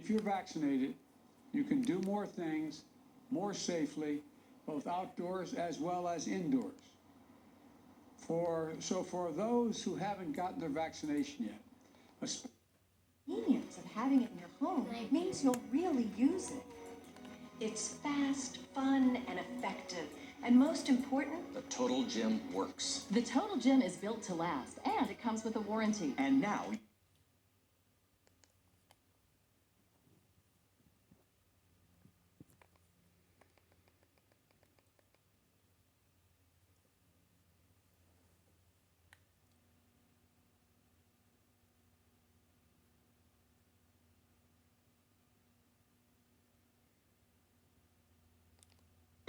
If you're vaccinated, you can do more things more safely, both outdoors as well as indoors. So for those who haven't gotten their vaccination yet, the convenience of having it in your home means you'll really use it. It's fast, fun, and effective. And most important, the Total Gym works. The Total Gym is built to last, and it comes with a warranty. And now...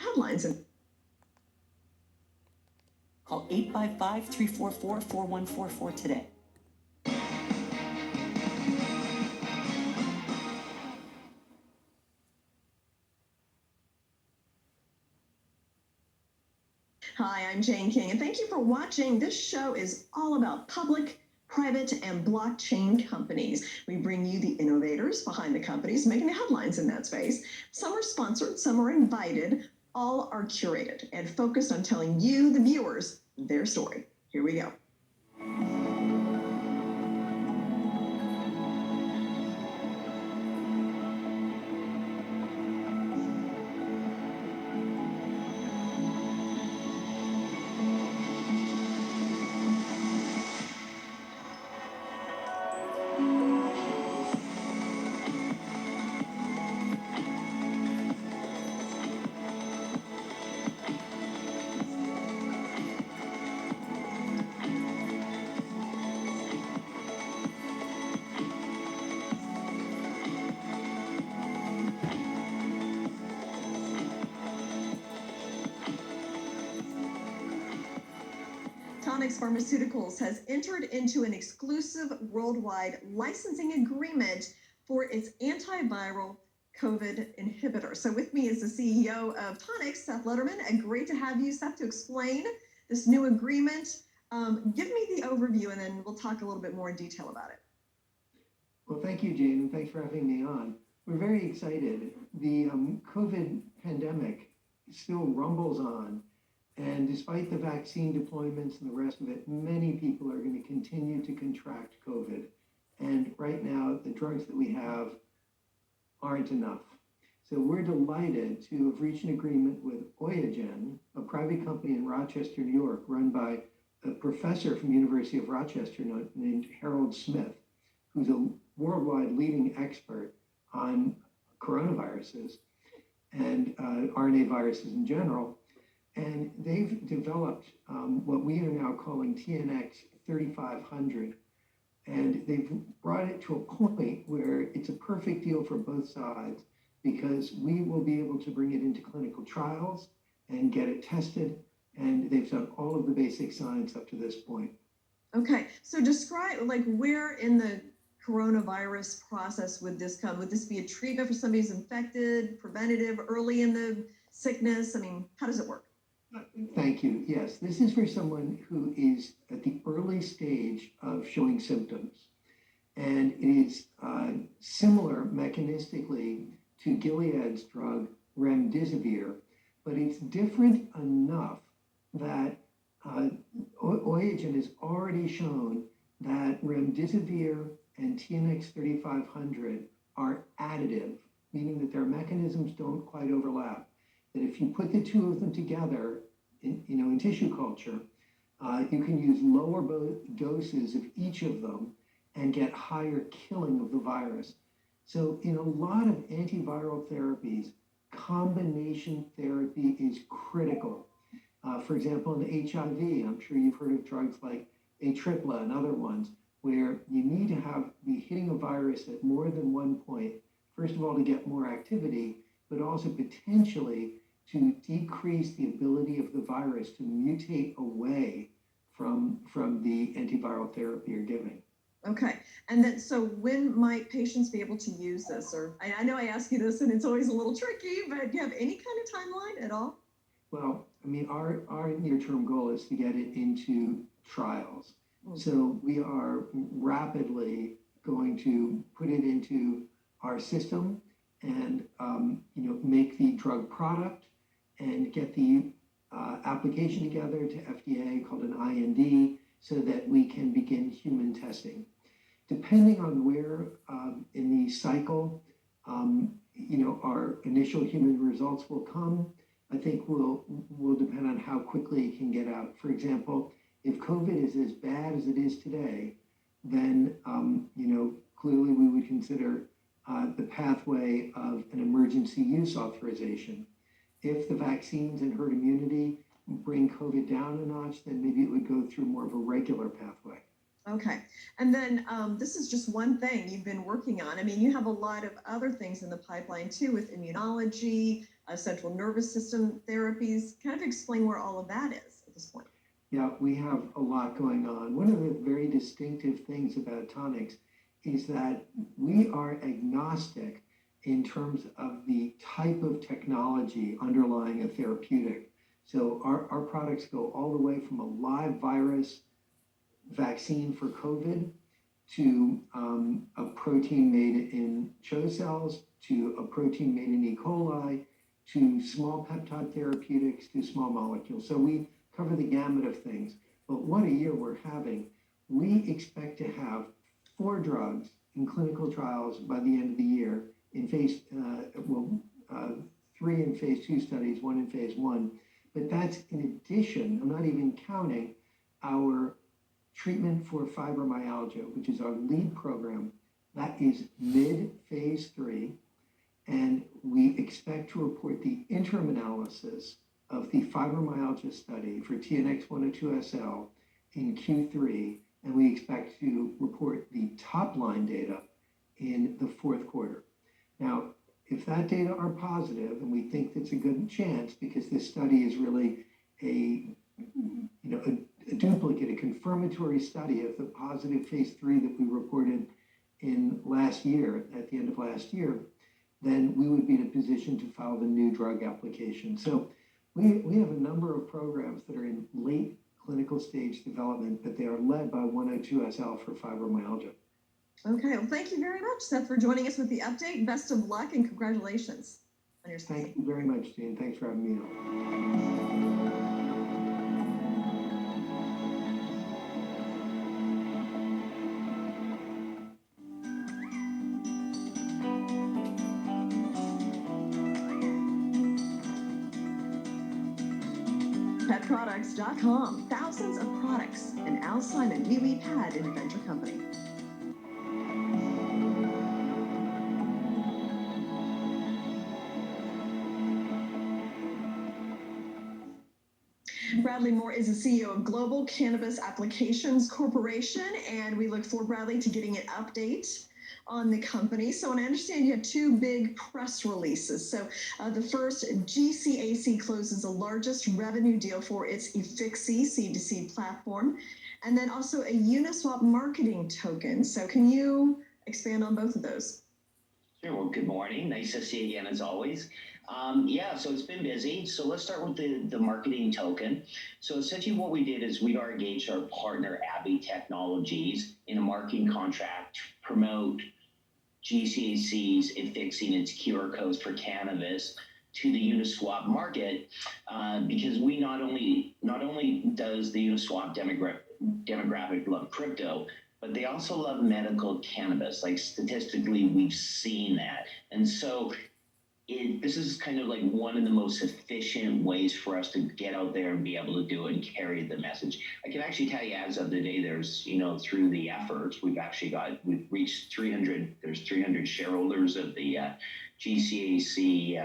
headlines and call 855-344-4144 today. Hi, I'm Jane King, and thank you for watching. This show is all about public, private, and blockchain companies. We bring you the innovators behind the companies making the headlines in that space. Some are sponsored, some are invited. All are curated and focused on telling you, the viewers, their story. Here we go. Tonics Pharmaceuticals has entered into an exclusive worldwide licensing agreement for its antiviral COVID inhibitor. So with me is the CEO of Tonix, Seth Letterman. Great to have you, Seth, to explain this new agreement. Give me the overview, and then we'll talk a little bit more in detail about it. Well, thank you, Jane, and thanks for having me on. We're very excited. The COVID pandemic still rumbles on. And despite the vaccine deployments and the rest of it, many people are going to continue to contract COVID. And right now, the drugs that we have aren't enough. So we're delighted to have reached an agreement with Oyagen, a private company in Rochester, New York, run by a professor from the University of Rochester named Harold Smith, who's a worldwide leading expert on coronaviruses and RNA viruses in general. And they've developed what we are now calling TNX 3500. And they've brought it to a point where it's a perfect deal for both sides, because we will be able to bring it into clinical trials and get it tested. And they've done all of the basic science up to this point. Okay, so describe, like, where in the coronavirus process would this come? Would this be a treatment for somebody who's infected, preventative, early in the sickness? I mean, how does it work? Thank you. Yes, this is for someone who is at the early stage of showing symptoms. And it is similar mechanistically to Gilead's drug remdesivir, but it's different enough that Oyagen has already shown that remdesivir and TNX 3500 are additive, meaning that their mechanisms don't quite overlap. That if you put the two of them together in tissue culture, you can use lower doses of each of them and get higher killing of the virus. So in a lot of antiviral therapies, combination therapy is critical. For example, in HIV, I'm sure you've heard of drugs like Atripla and other ones, where you need to be hitting a virus at more than one point, first of all, to get more activity, but also potentially to decrease the ability of the virus to mutate away from the antiviral therapy you're giving. Okay, and then so when might patients be able to use this? Or I know I ask you this and it's always a little tricky, but do you have any kind of timeline at all? Well, I mean, our near-term goal is to get it into trials. So we are rapidly going to put it into our system and make the drug product and get the application together to FDA called an IND so that we can begin human testing. Depending on where in the cycle, our initial human results will come, I think will depend on how quickly it can get out. For example, if COVID is as bad as it is today, then clearly we would consider the pathway of an emergency use authorization. If the vaccines and herd immunity bring COVID down a notch, then maybe it would go through more of a regular pathway. Okay. And then this is just one thing you've been working on. I mean, you have a lot of other things in the pipeline too, with immunology, central nervous system therapies. Kind of explain where all of that is at this point. Yeah, we have a lot going on. One of the very distinctive things about Tonics is that we are agnostic in terms of the type of technology underlying a therapeutic. So our products go all the way from a live virus vaccine for COVID to a protein made in CHO cells, to a protein made in E. coli, to small peptide therapeutics, to small molecules. So we cover the gamut of things. But what a year we're having. We expect to have 4 drugs in clinical trials by the end of the year in phase, 3 in phase 2 studies, 1 in phase 1. But that's in addition, I'm not even counting our treatment for fibromyalgia, which is our lead program. That is mid-phase 3, and we expect to report the interim analysis of the fibromyalgia study for TNX-102SL in Q3, and we expect to report the top-line data in the 4th quarter. Now, if that data are positive, and we think that's a good chance because this study is really a duplicate, a confirmatory study of the positive phase 3 that we reported in last year, at the end of last year, then we would be in a position to file the new drug application. So we have a number of programs that are in late clinical stage development, but they are led by 102SL for fibromyalgia. Okay, well, thank you very much, Seth, for joining us with the update. Best of luck and congratulations on your success. Thank you very much, Jane. Thanks for having me on. Petproducts.com. Thousands of products. And Al Simon, Wee Pad Inventor Company. Bradley Moore is the CEO of Global Cannabis Applications Corporation, and we look forward, Bradley, to getting an update on the company. So, and I understand you have 2 big press releases. So the first, GCAC closes the largest revenue deal for its Efixi C2C platform, and then also a Uniswap marketing token. So can you expand on both of those? Sure. Well, good morning. Nice to see you again, as always. So it's been busy. So let's start with the marketing token. So essentially what we did is we engaged our partner, Abbey Technologies, in a marketing contract to promote GCAC's Efixi its QR codes for cannabis to the Uniswap market, because we not only does the Uniswap demographic love crypto, but they also love medical cannabis. Like statistically, we've seen that. And so this is kind of like one of the most efficient ways for us to get out there and be able to do it and carry the message. I can actually tell you as of the day, there's, through the efforts, we've reached 300, there's 300 shareholders of the GCAC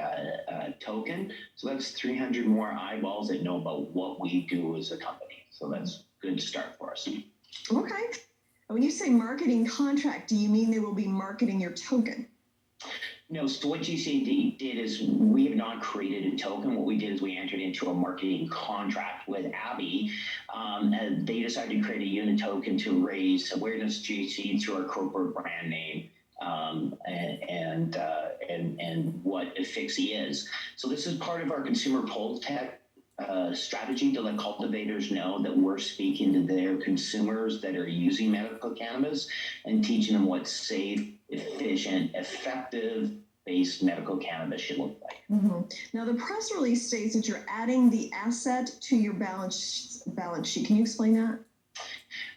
token. So that's 300 more eyeballs that know about what we do as a company. So that's a good start for us. Okay. When you say marketing contract, do you mean they will be marketing your token? No, so what GCAC did is we have not created a token. What we did is we entered into a marketing contract with Abbey. And they decided to create a unit token to raise awareness GC through our corporate brand name and what Efixi is. So this is part of our consumer pull tech strategy to let cultivators know that we're speaking to their consumers that are using medical cannabis and teaching them what safe, efficient, effective based medical cannabis should look like. Now, the press release states that you're adding the asset to your balance sheet. Can you explain that?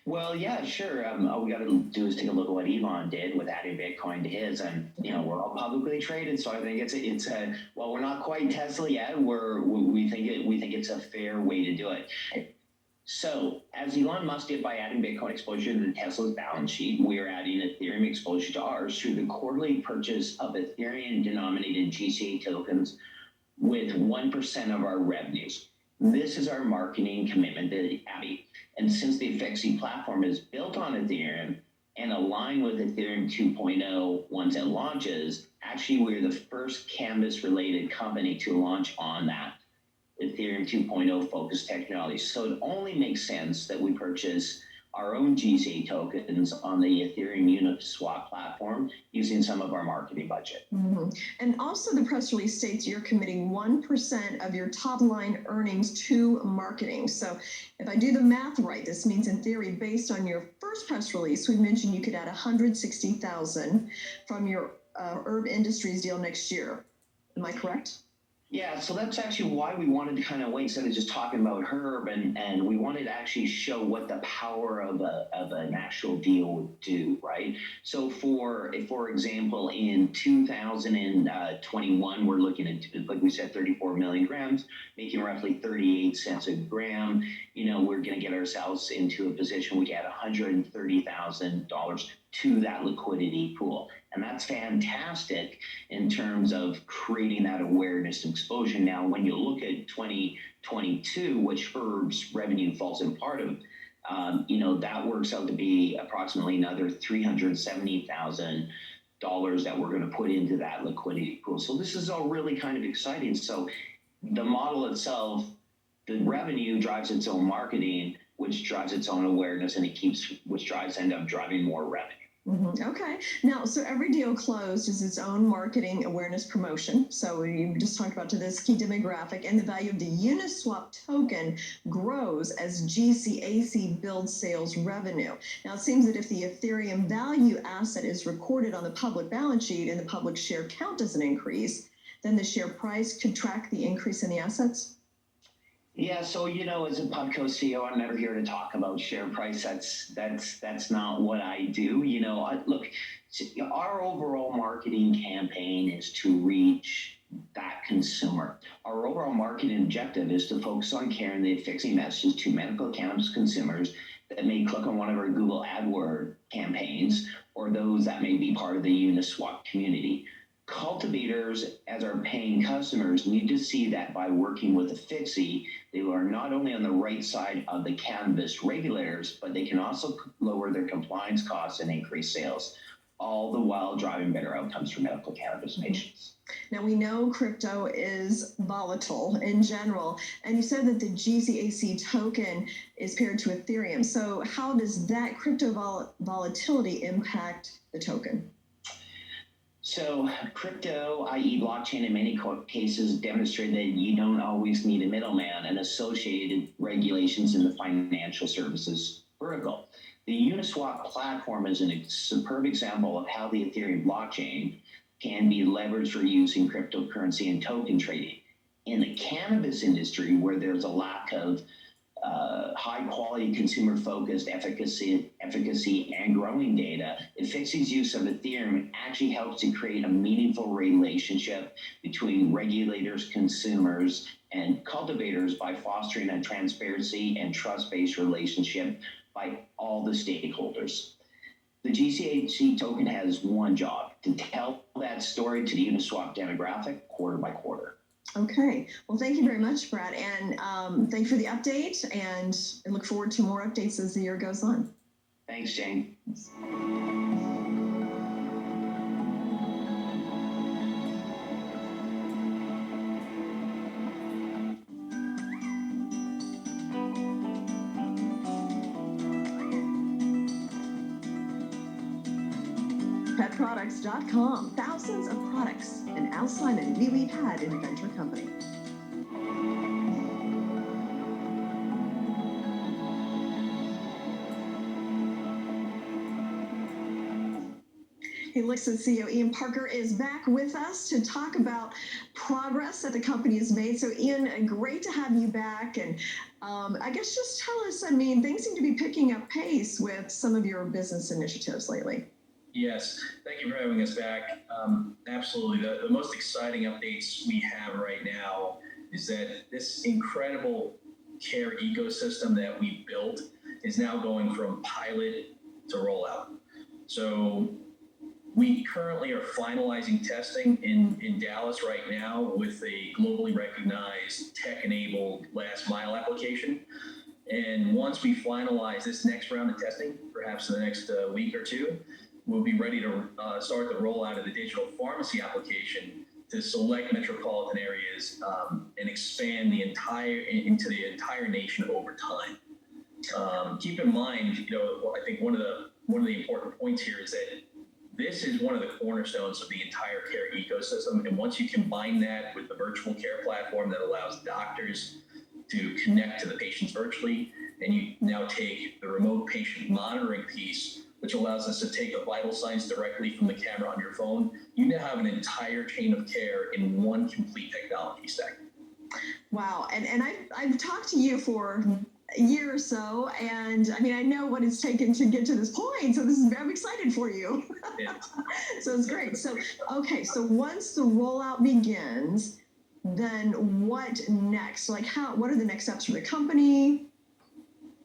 Well, yeah, sure. All we got to do is take a look at what Elon did with adding Bitcoin to his, and we're all publicly traded, so I think it's a well, we're not quite Tesla yet. We think it's a fair way to do it. So, as Elon Musk did by adding Bitcoin exposure to Tesla's balance sheet, we are adding Ethereum exposure to ours through the quarterly purchase of Ethereum-denominated GCA tokens with 1% of our revenues. This is our marketing commitment to Abby. And since the FXC platform is built on Ethereum and aligned with Ethereum 2.0 once it launches, actually we're the first cannabis-related company to launch on that Ethereum 2.0 focused technology. So it only makes sense that we purchase our own GCA tokens on the Ethereum Uniswap platform using some of our marketing budget. And also the press release states you're committing 1% of your top line earnings to marketing. So if I do the math right, this means in theory, based on your first press release, we mentioned you could add $160,000 from your Herb Industries deal next year. Am I correct? Yeah, so that's actually why we wanted to kind of wait instead of just talking about Herb, and we wanted to actually show what the power of an actual deal would do, right? So for example, in 2021, we're looking at, like we said, 34 million grams, making roughly 38 cents a gram. We're going to get ourselves into a position we get $130,000 to that liquidity pool. And that's fantastic in terms of creating that awareness and exposure. Now, when you look at 2022, which Herb's revenue falls in part of, that works out to be approximately another $370,000 that we're going to put into that liquidity pool. So this is all really kind of exciting. So the model itself, the revenue drives its own marketing, which drives its own awareness, and which end up driving more revenue. Okay. Now, so every deal closed is its own marketing awareness promotion. So you just talked about to this key demographic, and the value of the Uniswap token grows as GCAC builds sales revenue. Now, it seems that if the Ethereum value asset is recorded on the public balance sheet and the public share count doesn't increase, then the share price could track the increase in the assets? Yeah, so as a Pubco CEO, I'm never here to talk about share price. That's not what I do. Look, our overall marketing campaign is to reach that consumer. Our overall marketing objective is to focus on carrying the fixing messages to medical cannabis consumers that may click on one of our Google AdWords campaigns or those that may be part of the Uniswap community. Cultivators, as our paying customers, need to see that by working with a FXC, they are not only on the right side of the cannabis regulators, but they can also lower their compliance costs and increase sales, all the while driving better outcomes for medical cannabis patients. Now, we know crypto is volatile in general, and you said that the GCAC token is paired to Ethereum. So how does that crypto volatility impact the token? So crypto, i.e. blockchain, in many cases demonstrate that you don't always need a middleman and associated regulations in the financial services vertical. The Uniswap platform is a superb example of how the Ethereum blockchain can be leveraged for using cryptocurrency and token trading. In the cannabis industry, where there's a lack of high-quality, consumer-focused efficacy and growing data, FXC's use of Ethereum actually helps to create a meaningful relationship between regulators, consumers, and cultivators by fostering a transparency and trust-based relationship by all the stakeholders. The GCAC token has one job: to tell that story to the Uniswap demographic quarter by quarter. Okay. Well, thank you very much, Brad. And thank you for the update. And I look forward to more updates as the year goes on. Thanks, Jane. Petproducts.com. Thousands of products. An Al Simon really had inventor company. Healixa CEO Ian Parker is back with us to talk about progress that the company has made. So, Ian, great to have you back. And I guess just tell us, I mean, things seem to be picking up pace with some of your business initiatives lately. Yes, thank you for having us back. Absolutely. The most exciting updates we have right now is that this incredible care ecosystem that we built is now going from pilot to rollout. So we currently are finalizing testing in Dallas right now with a globally recognized tech-enabled last mile application. And once we finalize this next round of testing, perhaps in the next week or two, we'll be ready to start the rollout of the digital pharmacy application to select metropolitan areas and expand into the entire nation over time. Keep in mind, I think one of the important points here is that this is one of the cornerstones of the entire care ecosystem. And once you combine that with the virtual care platform that allows doctors to connect to the patients virtually, and you now take the remote patient monitoring piece, which allows us to take the vital signs directly from the camera on your phone, you now have an entire chain of care in one complete technology stack. Wow. And I've talked to you for a year or so, and I mean, I know what it's taken to get to this point, so I'm excited for you. Yeah. So it's great. So, okay, so once the rollout begins, then what next? Like, what are the next steps for the company?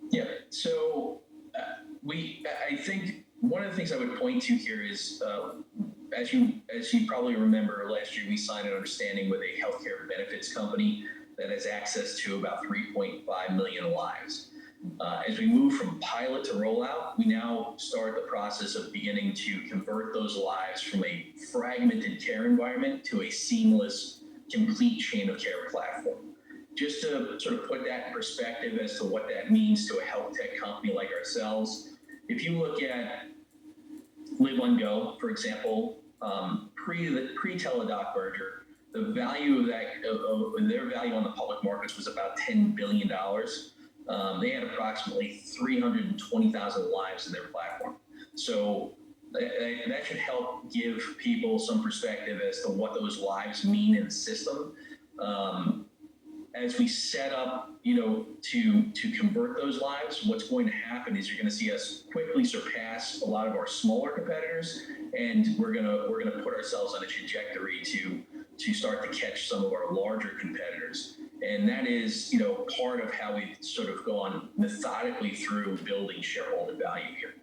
Yeah, so I think one of the things I would point to here is, as you probably remember, last year we signed an understanding with a healthcare benefits company that has access to about 3.5 million lives. As we move from pilot to rollout, we now start the process of beginning to convert those lives from a fragmented care environment to a seamless, complete chain of care platform. Just to sort of put that in perspective as to what that means to a health tech company like ourselves, if you look at Live on Go, for example, pre-Teladoc merger, the value of their value on the public markets was about $10 billion. They had approximately 320,000 lives in their platform. So that should help give people some perspective as to what those lives mean in the system. As we set up, to convert those lives, what's going to happen is you're going to see us quickly surpass a lot of our smaller competitors, and we're gonna put ourselves on a trajectory to start to catch some of our larger competitors. And that is, part of how we've sort of gone methodically through building shareholder value here.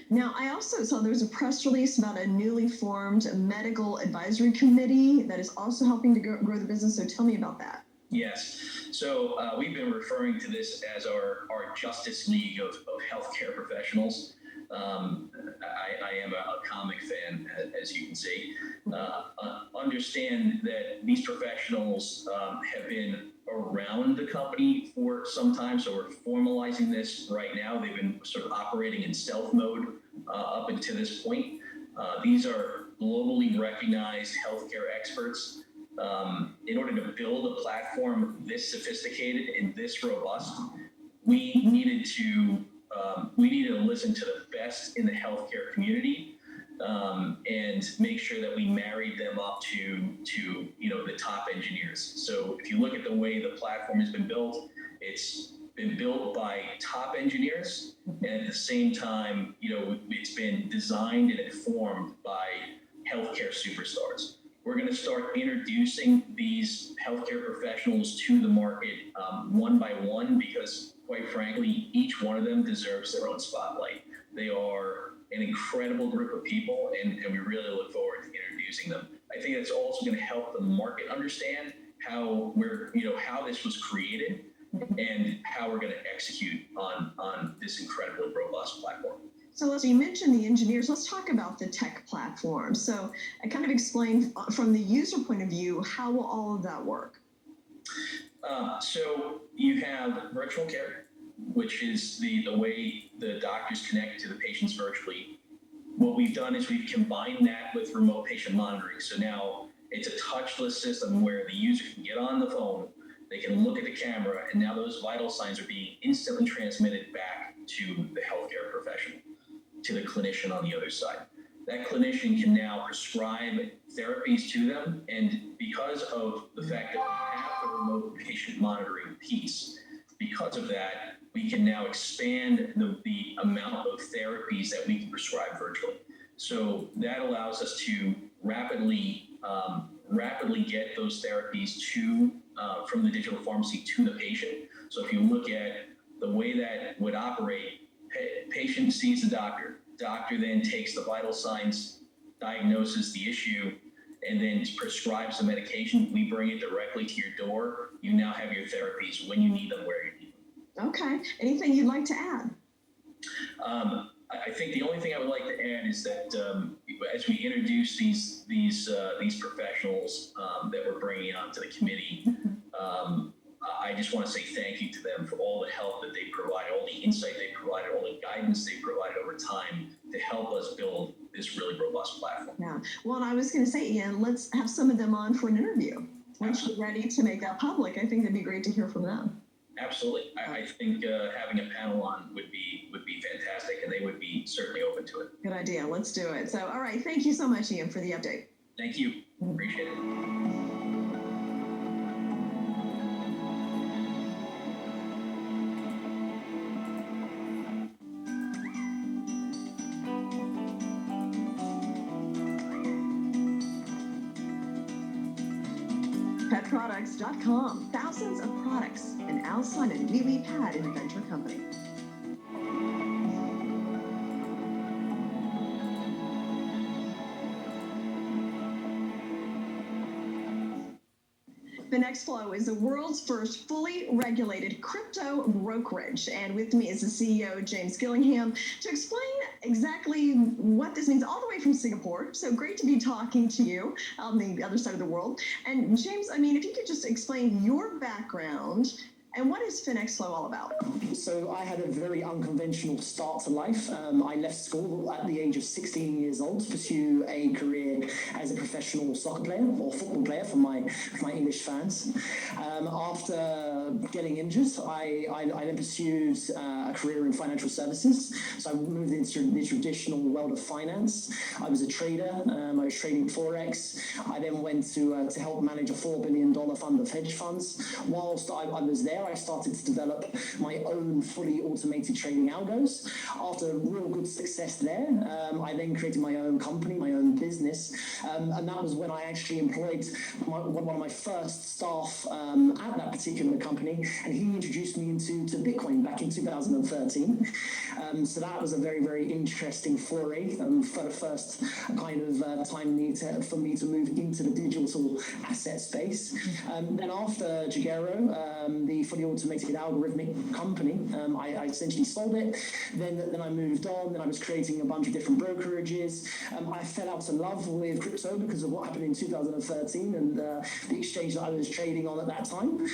Now, I also saw there was a press release about a newly formed medical advisory committee that is also helping to grow the business. So tell me about that. Yes. So we've been referring to this as our Justice League of healthcare professionals. I am a comic fan, as you can see. Understand that these professionals have been around the company for some time, so we're formalizing this right now. They've been sort of operating in stealth mode up until this point. These are globally recognized healthcare experts. In order to build a platform this sophisticated and this robust, we needed to listen to the best in the healthcare community and make sure that we married them up to the top engineers. So if you look at the way the platform has been built, it's been built by top engineers, and at the same time, it's been designed and informed by healthcare superstars. We're going to start introducing these healthcare professionals to the market one by one because, quite frankly, each one of them deserves their own spotlight. They are an incredible group of people, and we really look forward to introducing them. I think that's also going to help the market understand how this was created and how we're going to execute on this incredibly robust platform. So you mentioned the engineers. Let's talk about the tech platform. So I kind of explained from the user point of view, how will all of that work? So you have virtual care, which is the way the doctors connect to the patients virtually. What we've done is we've combined that with remote patient monitoring. So now it's a touchless system where the user can get on the phone, they can look at the camera, and now those vital signs are being instantly transmitted back to the healthcare professional, to the clinician on the other side. that clinician can now prescribe therapies to them. And because of the fact that we have the remote patient monitoring piece, because of that, we can now expand the amount of therapies that we can prescribe virtually. So that allows us to rapidly get those therapies from the digital pharmacy to the patient. So if you look at the way that would operate, patient sees the doctor then takes the vital signs, diagnoses the issue, and then prescribes the medication. We bring it directly to your door. You now have your therapies when you need them, where you need them. Okay. Anything you'd like to add? I think the only thing I would like to add is that as we introduce these professionals that we're bringing onto the committee, I just want to say thank you to them for all the help that they provide, all the insight they provided, all the guidance they provided over time to help us build this really robust platform. Yeah. Well, and I was going to say, Ian, let's have some of them on for an interview. Once you're ready to make that public, I think it'd be great to hear from them. Absolutely. I think having a panel on would be fantastic, and they would be certainly open to it. Good idea. Let's do it. So, all right. Thank you so much, Ian, for the update. Thank you. Appreciate it. Petproducts.com. Thousands of products. An Alcon and Wheatley Pad Inventor Company. Finex Flow is the world's first fully regulated crypto brokerage. And with me is the CEO, James Gillingham, to explain exactly what this means all the way from Singapore. So great to be talking to you on the other side of the world. And James, I mean, if you could just explain your background and what is Finex Flow all about? So I had a very unconventional start to life. I left school at the age of 16 years old to pursue a career as a professional soccer player or football player for my English fans. After getting injured, I then pursued a career in financial services. So I moved into the traditional world of finance. I was a trader. I was trading Forex. I then went to help manage a $4 billion fund of hedge funds. Whilst I was there, I started to develop my own fully automated trading algos. After real good success there, I then created my own company, my own business, and that was when I actually employed one of my first staff at that particular company, and he introduced me into Bitcoin back in 2013. So that was a very, very interesting foray for the first kind of time for me to move into the digital asset space. Then after Jagero, the fully automated algorithmic company, I essentially sold it. Then I moved on. Then I was creating a bunch of different brokerages. I fell out of love with crypto because of what happened in 2013 and the exchange that I was trading on at that time.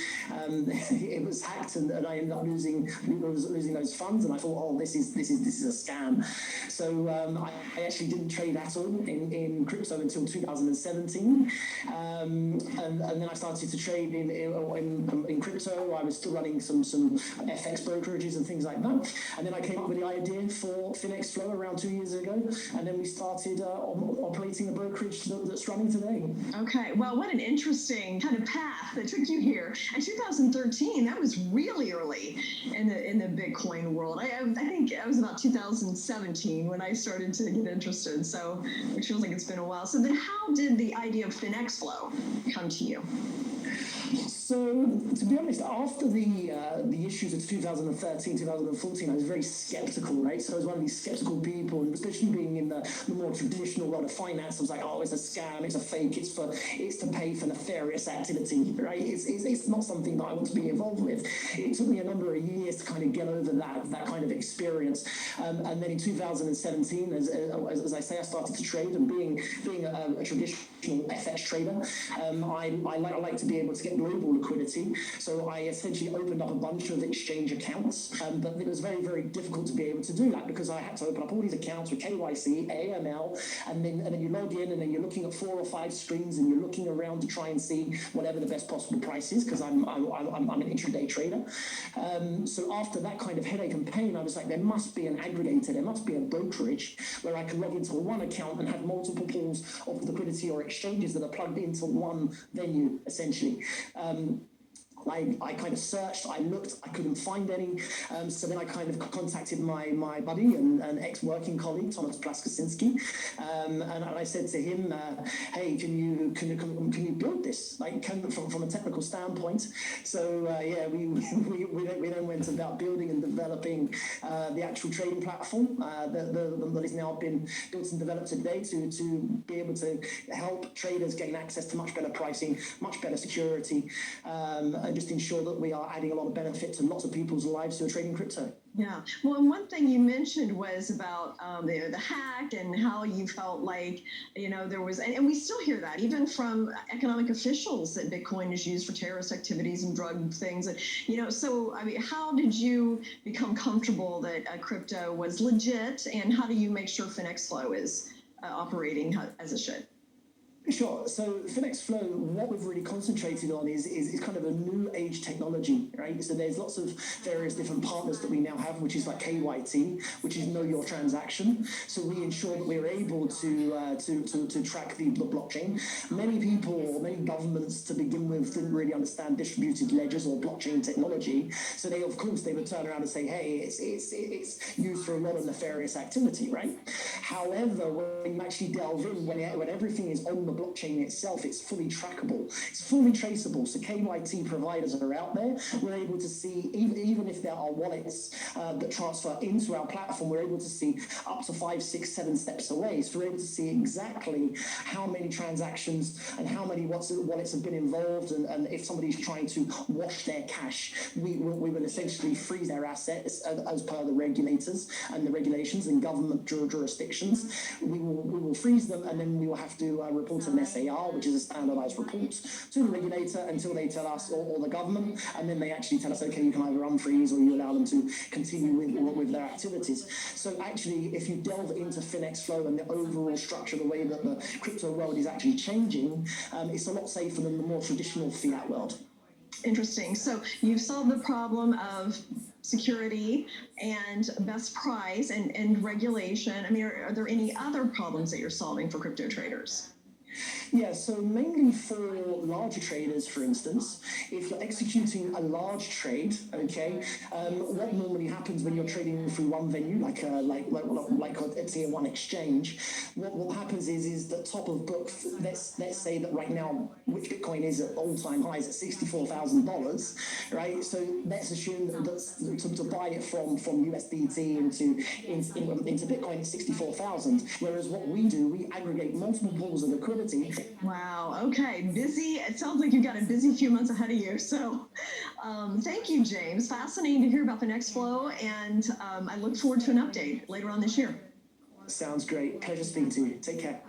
It was hacked, and I ended up losing those funds. And I thought, oh, this is a scam. So I actually didn't trade at all in crypto until 2017. And then I started to trade in crypto. I was still running some FX brokerages and things like that. And then I came up with the idea for Finex Flow around 2 years ago. And then we started operating a brokerage that's running today. Okay. Well, what an interesting kind of path that took you here. And 2013, that was really early in the Bitcoin world. I think it was about 2017 when I started to get interested. So it feels like it's been a while. So then how did the idea of Finex Flow come to you? So, to be honest, after the issues of 2013, 2014, I was very skeptical, right? So I was one of these skeptical people, and especially being in the more traditional world of finance, I was like, oh, it's a scam, it's a fake, it's to pay for nefarious activity, right? It's not something that I want to be involved with. It took me a number of years to kind of get over that kind of experience. And then in 2017, as I say, I started to trade, and being a traditional FX trader, I like to be able to get global liquidity. So I essentially opened up a bunch of exchange accounts, but it was very, very difficult to be able to do that because I had to open up all these accounts with KYC, AML, and then you log in and then you're looking at 4 or 5 screens and you're looking around to try and see whatever the best possible price is because I'm an intraday trader. So after that kind of headache and pain, I was like, there must be an aggregator, there must be a brokerage where I can log into one account and have multiple pools of liquidity or exchanges that are plugged into one venue, essentially. I kind of searched, I looked, I couldn't find any. So then I kind of contacted my buddy and ex-working colleague, Tonix Pharmaceuticals, and I said to him, hey, can you build this? Like, from a technical standpoint. So yeah, we then went about building and developing the actual trading platform that has now been built and developed today to be able to help traders gain access to much better pricing, much better security, and just ensure that we are adding a lot of benefit to lots of people's lives who are trading crypto. Yeah. Well, and one thing you mentioned was about the hack and how you felt like, there was, and we still hear that even from economic officials that Bitcoin is used for terrorist activities and drug things. And, so, I mean, how did you become comfortable that crypto was legit, and how do you make sure Finex Flow is operating as it should? Sure. So Finex Flow, what we've really concentrated on is kind of a new age technology, right? So there's lots of various different partners that we now have, which is like KYT, which is know your transaction. So we ensure that we're able to track the blockchain. Many people, or many governments to begin with, didn't really understand distributed ledgers or blockchain technology. So they would turn around and say, hey, it's used for a lot of nefarious activity, right? However, when you actually delve in, when everything is on the blockchain itself, it's fully trackable, it's fully traceable. So KYT providers are out there. We're able to see, even if there are wallets that transfer into our platform, we're able to see up to 5, 6, 7 steps away. So we're able to see exactly how many transactions and how many wallets have been involved, and if somebody's trying to wash their cash, we will essentially freeze their assets as per the regulators and the regulations and government jurisdictions. We will freeze them, and then we will have to report an SAR, which is a standardized report, to the regulator until they tell us, or the government, and then they actually tell us, okay, you can either unfreeze or you allow them to continue with their activities. So actually, if you delve into Finex Flow and the overall structure, the way that the crypto world is actually changing, it's a lot safer than the more traditional fiat world. Interesting. So you've solved the problem of security and best price and regulation. I mean, are there any other problems that you're solving for crypto traders? Yeah, so mainly for larger traders, for instance, if you're executing a large trade, okay, what normally happens when you're trading through one venue, like a tier 1 exchange, what happens is that top of book, let's say that right now, which Bitcoin is at all-time highs at $64,000, right? So let's assume that to buy it from USDT into Bitcoin is 64,000, whereas what we do, we aggregate multiple pools of liquidity. Wow. Okay. Busy. It sounds like you've got a busy few months ahead of you. So thank you, James. Fascinating to hear about the Finex Flow, and I look forward to an update later on this year. Sounds great. Pleasure speaking to you. Take care.